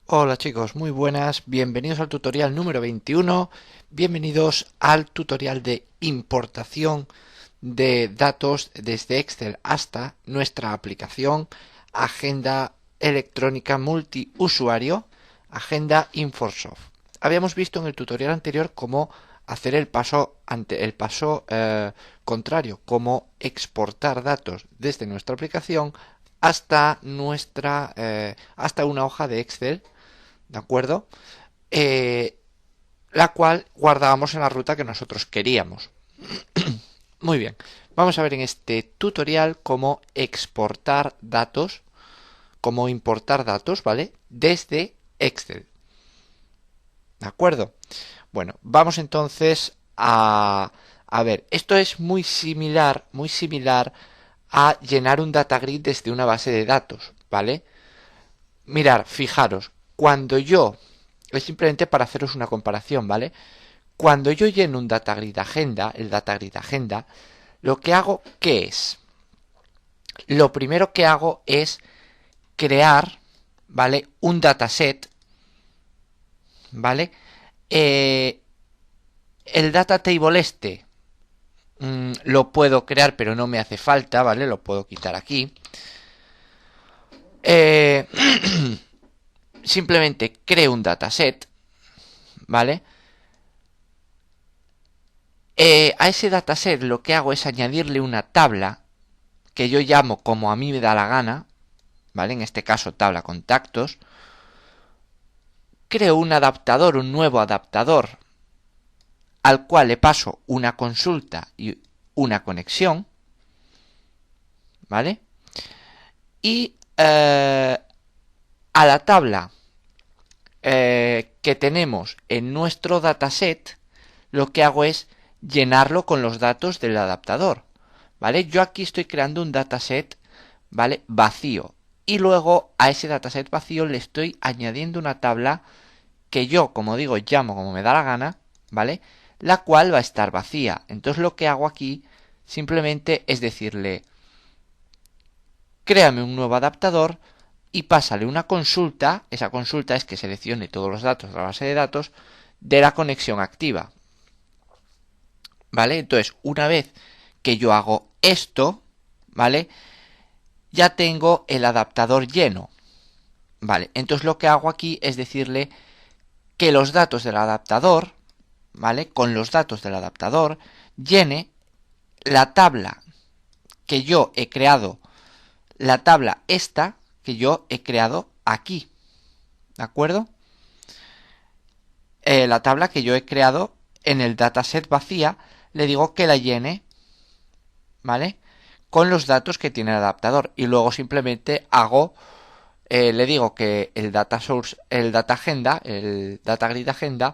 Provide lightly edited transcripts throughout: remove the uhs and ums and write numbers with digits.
Hola chicos, muy buenas, bienvenidos al tutorial número 21, bienvenidos al tutorial de importación de datos desde Excel hasta nuestra aplicación Agenda Electrónica Multiusuario, Agenda Infosoft. Habíamos visto en el tutorial anterior cómo hacer el paso contrario, cómo exportar datos desde nuestra aplicación hasta una hoja de Excel, ¿de acuerdo? Eh, la cual guardábamos en la ruta que nosotros queríamos. Muy bien, vamos a ver en este tutorial cómo exportar datos, cómo importar datos, ¿vale? Desde Excel, ¿de acuerdo? Bueno, vamos entonces a ver, esto es muy similar a llenar un data grid desde una base de datos, ¿vale? Mirar, fijaros, cuando yo, es simplemente para haceros una comparación, ¿vale? Cuando yo lleno un data grid agenda, el data grid agenda, lo que hago, ¿qué es? Lo primero que hago es crear, ¿vale? Un dataset, ¿vale? Eh, el data table lo puedo crear, pero no me hace falta, ¿vale? Lo puedo quitar aquí. Eh, simplemente creo un dataset, ¿vale? A ese dataset lo que hago es añadirle una tabla que yo llamo como a mí me da la gana, ¿vale? En este caso tabla contactos. Creo un adaptador, un nuevo adaptador, al cual le paso una consulta y una conexión, ¿vale? Y a la tabla que tenemos en nuestro dataset, lo que hago es llenarlo con los datos del adaptador, ¿vale? Yo aquí estoy creando un dataset, ¿vale? Vacío. Y luego a ese dataset vacío le estoy añadiendo una tabla que yo, como digo, llamo como me da la gana, ¿vale? La cual va a estar vacía. Entonces lo que hago aquí simplemente es decirle, créame un nuevo adaptador y pásale una consulta. Esa consulta es que seleccione todos los datos de la base de datos de la conexión activa, ¿vale? Entonces, una vez que yo hago esto, ¿vale? Ya tengo el adaptador lleno, ¿vale? Entonces lo que hago aquí es decirle que los datos del adaptador, ¿vale? Con los datos del adaptador, llene la tabla que yo he creado, la tabla esta que yo he creado aquí, ¿de acuerdo? La tabla que yo he creado en el dataset vacía, le digo que la llene, ¿vale? Con los datos que tiene el adaptador y luego simplemente hago, le digo que el data source, el data agenda, el data grid agenda,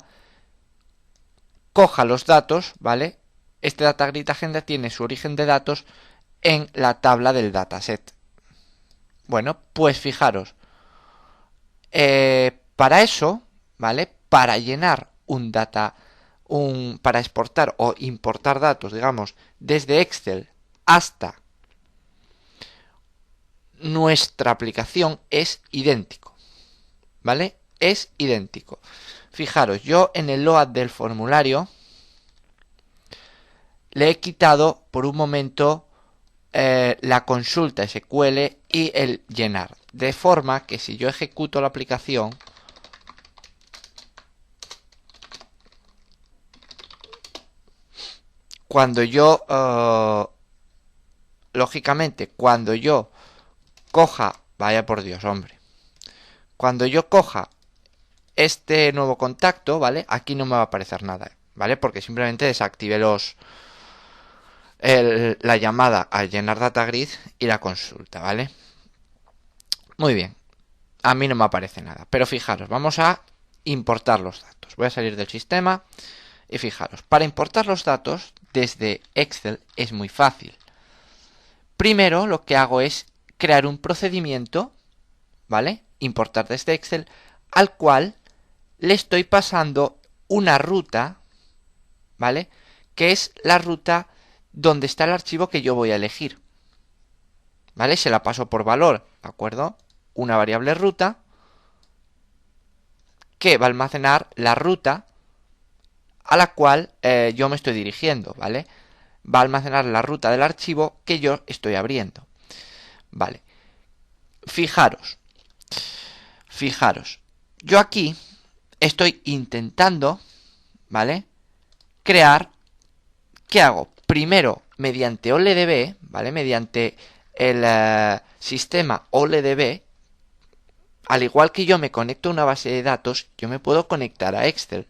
coja los datos, ¿vale? Este data grid agenda tiene su origen de datos en la tabla del dataset. Bueno, pues fijaros, para eso, ¿vale? Para llenar para exportar o importar datos, digamos, desde Excel hasta nuestra aplicación es idéntico, ¿vale? Es idéntico. Fijaros, yo en el load del formulario le he quitado por un momento la consulta SQL y el llenar. De forma que si yo ejecuto la aplicación, cuando yo, lógicamente, cuando yo coja, vaya por Dios, hombre, cuando yo coja este nuevo contacto, ¿vale? Aquí no me va a aparecer nada, ¿vale? Porque simplemente desactive la llamada a llenar data grid y la consulta, ¿vale? Muy bien, a mí no me aparece nada, pero fijaros, vamos a importar los datos. Voy a salir del sistema y fijaros, para importar los datos desde Excel es muy fácil. Primero lo que hago es crear un procedimiento, ¿vale? Importar desde Excel, al cual le estoy pasando una ruta, ¿vale? Que es la ruta donde está el archivo que yo voy a elegir, ¿vale? Se la paso por valor, ¿de acuerdo? Una variable ruta, que va a almacenar la ruta a la cual yo me estoy dirigiendo, ¿vale? Va a almacenar la ruta del archivo que yo estoy abriendo, ¿vale? Fijaros, yo aquí estoy intentando, ¿vale? Crear, ¿qué hago? Primero, mediante OLEDB, ¿vale? Mediante el sistema OLEDB, al igual que yo me conecto a una base de datos, yo me puedo conectar a Excel,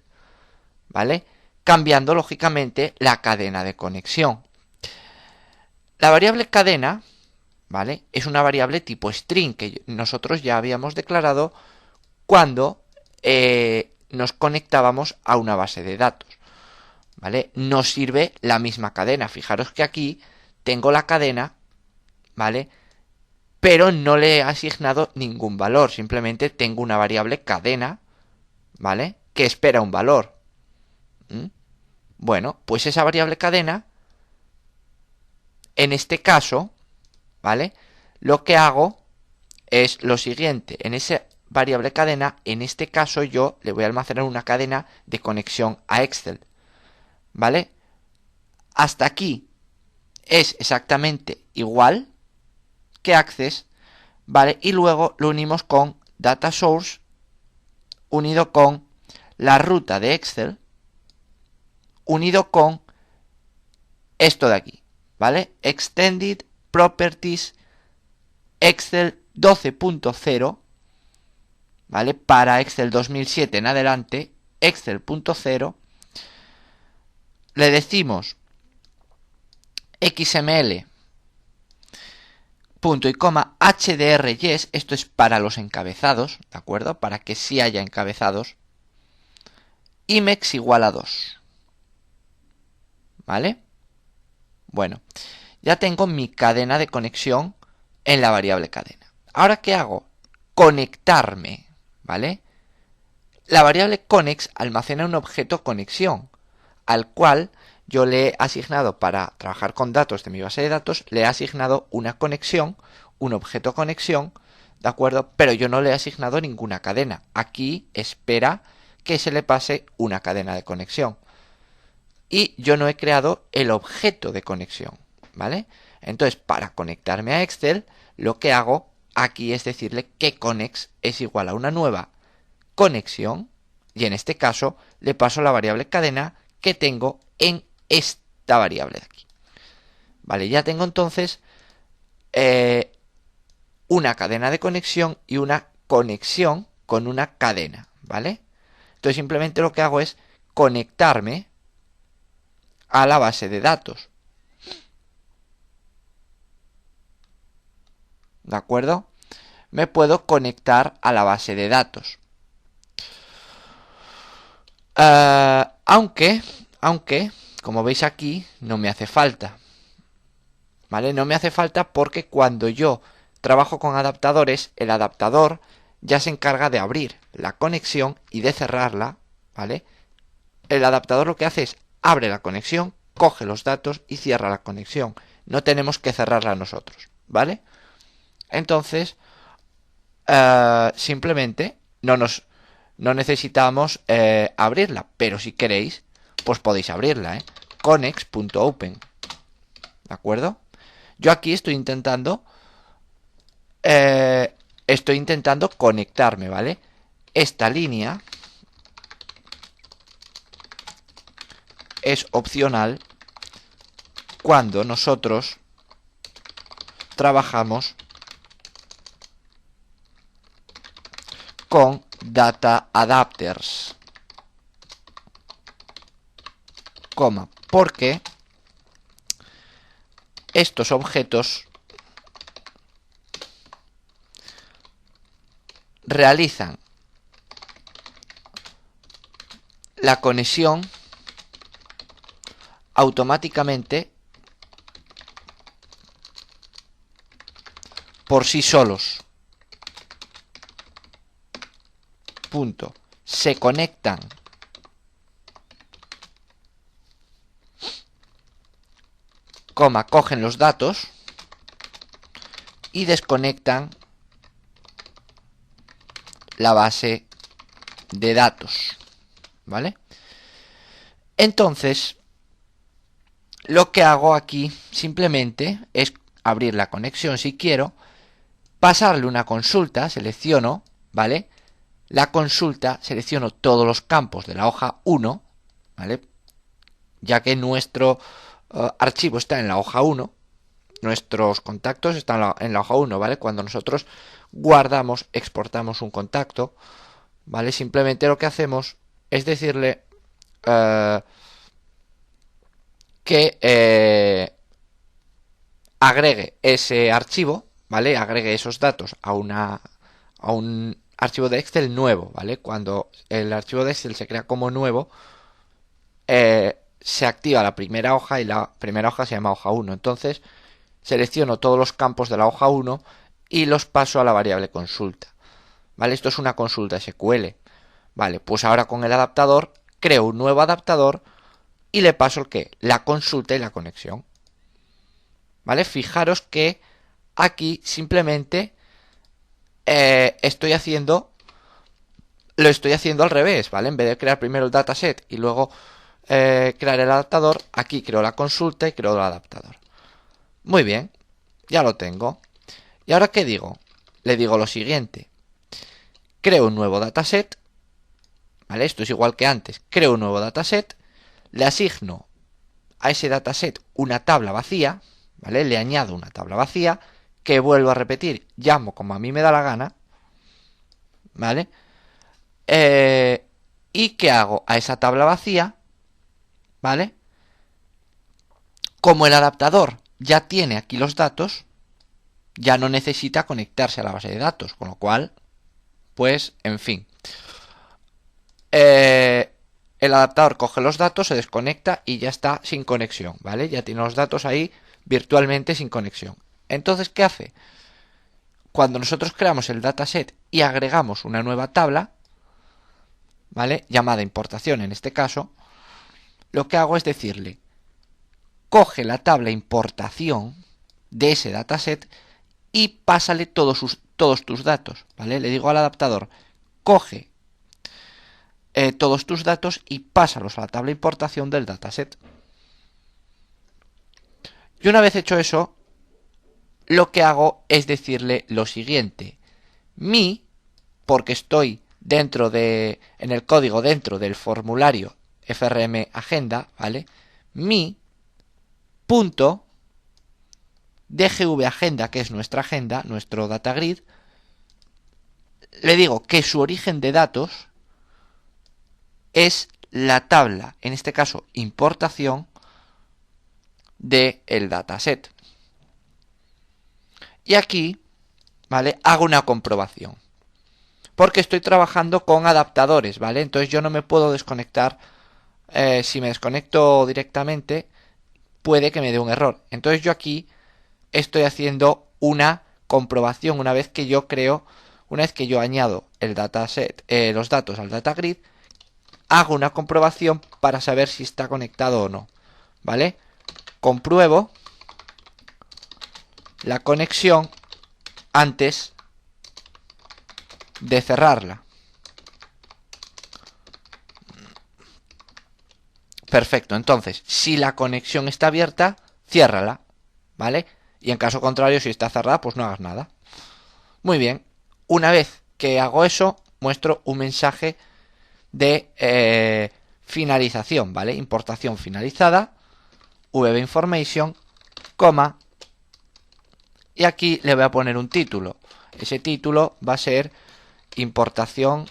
¿vale? Cambiando, lógicamente, la cadena de conexión. La variable cadena, ¿vale? Es una variable tipo string que nosotros ya habíamos declarado cuando nos conectábamos a una base de datos, ¿vale? Nos sirve la misma cadena. Fijaros que aquí tengo la cadena, ¿vale? Pero no le he asignado ningún valor. Simplemente tengo una variable cadena, ¿vale? Que espera un valor. Bueno, pues esa variable cadena, en este caso, ¿vale? Lo que hago es lo siguiente. En esa variable cadena, en este caso yo le voy a almacenar una cadena de conexión a Excel, ¿vale? Hasta aquí es exactamente igual que Access, ¿vale? Y luego lo unimos con Data Source unido con la ruta de Excel unido con esto de aquí, ¿vale? Extended Properties Excel 12.0, ¿vale? Para Excel 2007 en adelante, Excel.0, le decimos XML punto y coma HDRYes, esto es para los encabezados, ¿de acuerdo? Para que sí haya encabezados. Imex igual a 2, ¿vale? Bueno, ya tengo mi cadena de conexión en la variable cadena. Ahora, ¿qué hago? Conectarme, ¿vale? La variable connex almacena un objeto conexión, al cual yo le he asignado, para trabajar con datos de mi base de datos, le he asignado una conexión, un objeto conexión, ¿de acuerdo? Pero yo no le he asignado ninguna cadena. Aquí espera que se le pase una cadena de conexión. Y yo no he creado el objeto de conexión, ¿vale? Entonces, para conectarme a Excel, lo que hago aquí es decirle que connex es igual a una nueva conexión, y en este caso le paso la variable cadena que tengo en esta variable de aquí. Vale, ya tengo entonces una cadena de conexión y una conexión con una cadena, ¿vale? Entonces simplemente lo que hago es conectarme a la base de datos. ¿De acuerdo? Me puedo conectar a la base de datos. Aunque, como veis aquí, no me hace falta. ¿Vale? No me hace falta porque cuando yo trabajo con adaptadores, el adaptador ya se encarga de abrir la conexión y de cerrarla, ¿vale? El adaptador lo que hace es abre la conexión, coge los datos y cierra la conexión. No tenemos que cerrarla nosotros, ¿vale? Entonces, simplemente no necesitamos abrirla, pero si queréis, pues podéis abrirla, ¿eh? Connex.open, ¿de acuerdo? Yo aquí estoy intentando conectarme, ¿vale? Esta línea es opcional cuando nosotros trabajamos con data adapters, porque estos objetos realizan la conexión automáticamente por sí solos. Punto. Se conectan cogen los datos y desconectan la base de datos, ¿vale? Entonces, lo que hago aquí simplemente es abrir la conexión si quiero, pasarle una consulta, selecciono, ¿vale? La consulta, selecciono todos los campos de la hoja 1, ¿vale? Ya que nuestro archivo está en la hoja 1, nuestros contactos están en la hoja 1, ¿vale? Cuando nosotros guardamos, exportamos un contacto, ¿vale? Simplemente lo que hacemos es decirle que agregue ese archivo, ¿vale? Agregue esos datos a un archivo de Excel nuevo, ¿vale? Cuando el archivo de Excel se crea como nuevo, se activa la primera hoja y la primera hoja se llama hoja 1. Entonces, selecciono todos los campos de la hoja 1 y los paso a la variable consulta, ¿vale? Esto es una consulta SQL. Vale, pues ahora con el adaptador creo un nuevo adaptador y le paso el qué, la consulta y la conexión. ¿Vale? Fijaros que aquí simplemente lo estoy haciendo al revés, ¿vale? En vez de crear primero el dataset y luego crear el adaptador, aquí creo la consulta y creo el adaptador. Muy bien, ya lo tengo. ¿Y ahora qué digo? Le digo lo siguiente. Creo un nuevo dataset, ¿vale? Esto es igual que antes. Creo un nuevo dataset, le asigno a ese dataset una tabla vacía, ¿vale? Le añado una tabla vacía, que vuelvo a repetir, llamo como a mí me da la gana, ¿vale? ¿Y qué hago a esa tabla vacía? ¿Vale? Como el adaptador ya tiene aquí los datos, ya no necesita conectarse a la base de datos, con lo cual, pues, en fin. El adaptador coge los datos, se desconecta y ya está sin conexión, ¿vale? Ya tiene los datos ahí virtualmente sin conexión. Entonces, ¿qué hace? Cuando nosotros creamos el dataset y agregamos una nueva tabla, ¿vale? Llamada importación en este caso, lo que hago es decirle, coge la tabla importación de ese dataset y pásale todos tus datos, ¿vale? Le digo al adaptador, coge todos tus datos y pásalos a la tabla importación del dataset. Y una vez hecho eso, lo que hago es decirle lo siguiente. Porque estoy en el código dentro del formulario FRM Agenda, ¿vale? Mi punto DGV Agenda, que es nuestra agenda, nuestro data grid, le digo que su origen de datos es la tabla, en este caso importación, del dataset. Y aquí, ¿vale? Hago una comprobación. Porque estoy trabajando con adaptadores, ¿vale? Entonces yo no me puedo desconectar. Si me desconecto directamente, puede que me dé un error. Entonces yo aquí estoy haciendo una comprobación una vez que yo añado el dataset, los datos al data grid, hago una comprobación para saber si está conectado o no, ¿vale? Compruebo la conexión antes de cerrarla. Perfecto, entonces, si la conexión está abierta, ciérrala, ¿vale? Y en caso contrario, si está cerrada, pues no hagas nada. Muy bien, una vez que hago eso, muestro un mensaje de finalización, ¿vale? Importación finalizada, VB Information, coma, y aquí le voy a poner un título. Ese título va a ser importación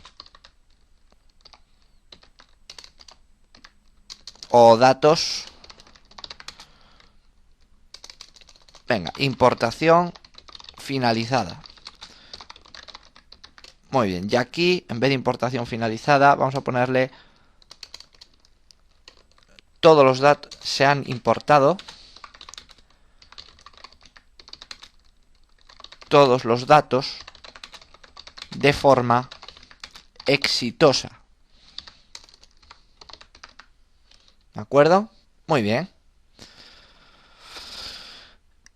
o datos. Venga, importación finalizada. Muy bien, y aquí, en vez de importación finalizada, vamos a ponerle todos los datos se han importado. Todos los datos de forma exitosa. ¿De acuerdo? Muy bien.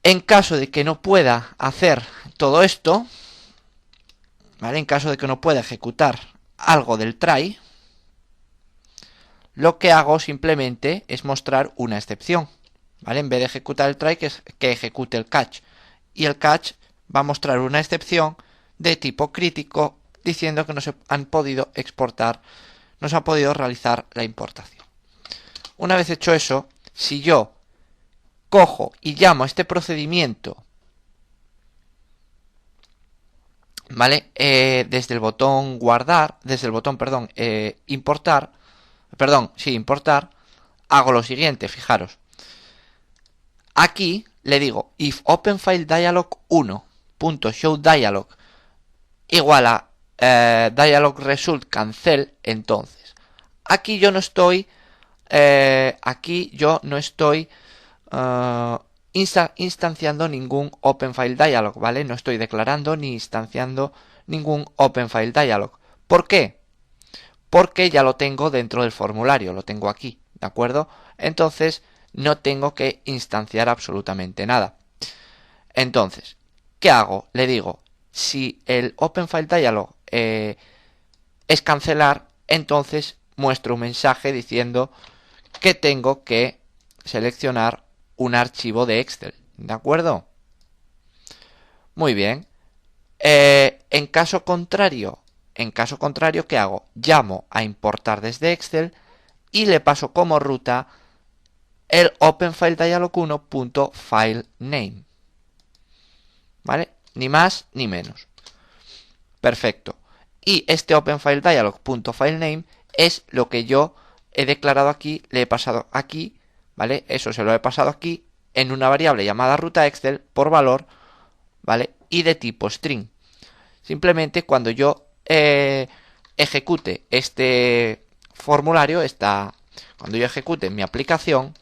En caso de que no pueda hacer todo esto, ¿vale? En caso de que no pueda ejecutar algo del try, lo que hago simplemente es mostrar una excepción, ¿vale? En vez de ejecutar el try, que ejecute el catch. Y el catch va a mostrar una excepción de tipo crítico diciendo que no se han podido exportar, no se ha podido realizar la importación. Una vez hecho eso, si yo cojo y llamo a este procedimiento, ¿vale? Desde el botón guardar, desde el botón, perdón, importar, hago lo siguiente, fijaros. Aquí le digo if openFileDialog 1.showDialog igual a dialog result cancel, entonces aquí yo no estoy instanciando ningún openFileDialog, ¿vale? No estoy declarando ni instanciando ningún openFileDialog. ¿Por qué? Porque ya lo tengo dentro del formulario, lo tengo aquí, ¿de acuerdo? Entonces no tengo que instanciar absolutamente nada. Entonces, ¿qué hago? Le digo, si el openFileDialog es cancelar, entonces muestro un mensaje diciendo que tengo que seleccionar un archivo de Excel, ¿de acuerdo? Muy bien. En caso contrario, ¿qué hago? Llamo a importar desde Excel y le paso como ruta el openFileDialog1.filename, ¿vale? Ni más ni menos. Perfecto. Y este openFileDialog.filename es lo que yo he declarado aquí, le he pasado aquí, ¿vale? Eso se lo he pasado aquí en una variable llamada ruta Excel por valor, ¿vale? Y de tipo string. Simplemente cuando yo ejecute este formulario, cuando yo ejecute mi aplicación,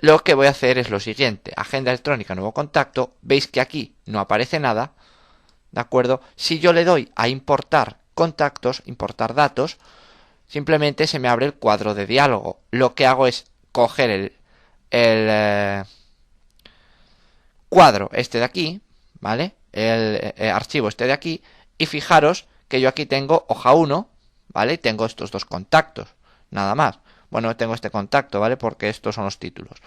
lo que voy a hacer es lo siguiente. Agenda electrónica, nuevo contacto. Veis que aquí no aparece nada, ¿de acuerdo? Si yo le doy a importar contactos, importar datos, simplemente se me abre el cuadro de diálogo. Lo que hago es coger el cuadro este de aquí, ¿vale? El archivo este de aquí, y fijaros que yo aquí tengo hoja 1, ¿vale? Tengo estos dos contactos, nada más. Bueno, tengo este contacto, ¿vale? Porque estos son los títulos.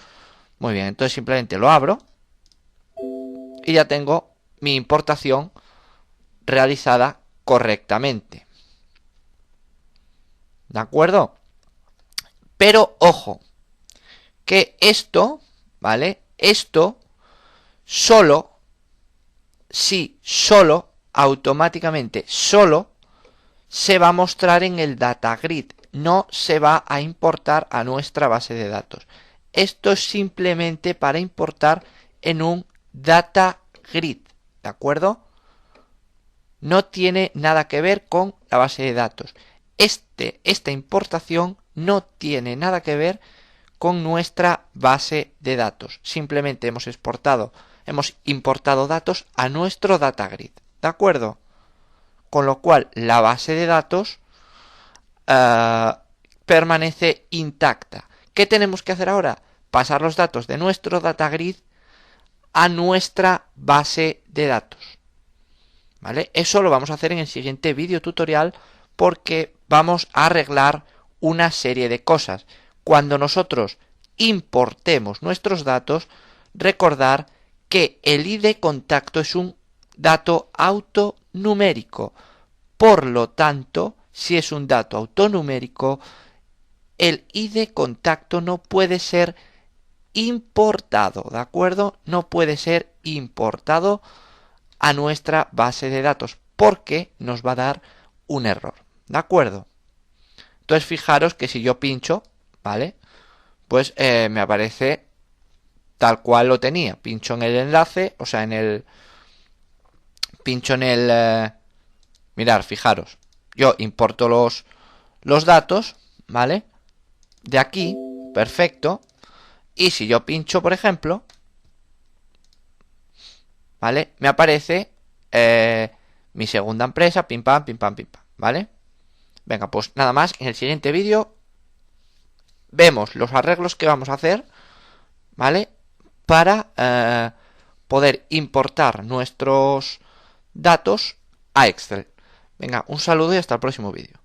Muy bien, entonces simplemente lo abro y ya tengo mi importación realizada correctamente. ¿De acuerdo? Pero ojo, que esto, ¿vale? Esto solo, automáticamente, solo se va a mostrar en el data grid. No se va a importar a nuestra base de datos. Esto es simplemente para importar en un data grid, ¿de acuerdo? No tiene nada que ver con la base de datos. Esta importación no tiene nada que ver con nuestra base de datos. Simplemente hemos importado datos a nuestro data grid, ¿de acuerdo? Con lo cual la base de datos permanece intacta. ¿Qué tenemos que hacer ahora? Pasar los datos de nuestro data grid a nuestra base de datos, ¿vale? Eso lo vamos a hacer en el siguiente vídeo tutorial porque vamos a arreglar una serie de cosas. Cuando nosotros importemos nuestros datos, recordar que el ID contacto es un dato autonumérico. Por lo tanto, si es un dato autonumérico, el ID contacto no puede ser importado, ¿de acuerdo? No puede ser importado a nuestra base de datos porque nos va a dar un error, ¿de acuerdo? Entonces fijaros que si yo pincho, ¿vale? Pues me aparece tal cual lo tenía. Pincho en el enlace, o sea, pincho en el... mirad, fijaros. Yo importo los datos, ¿vale? De aquí, perfecto. Y si yo pincho, por ejemplo, ¿vale? Me aparece mi segunda empresa, pim pam, ¿vale? Venga, pues nada más. En el siguiente vídeo vemos los arreglos que vamos a hacer, ¿vale? Para poder importar nuestros datos a Excel. Venga, un saludo y hasta el próximo vídeo.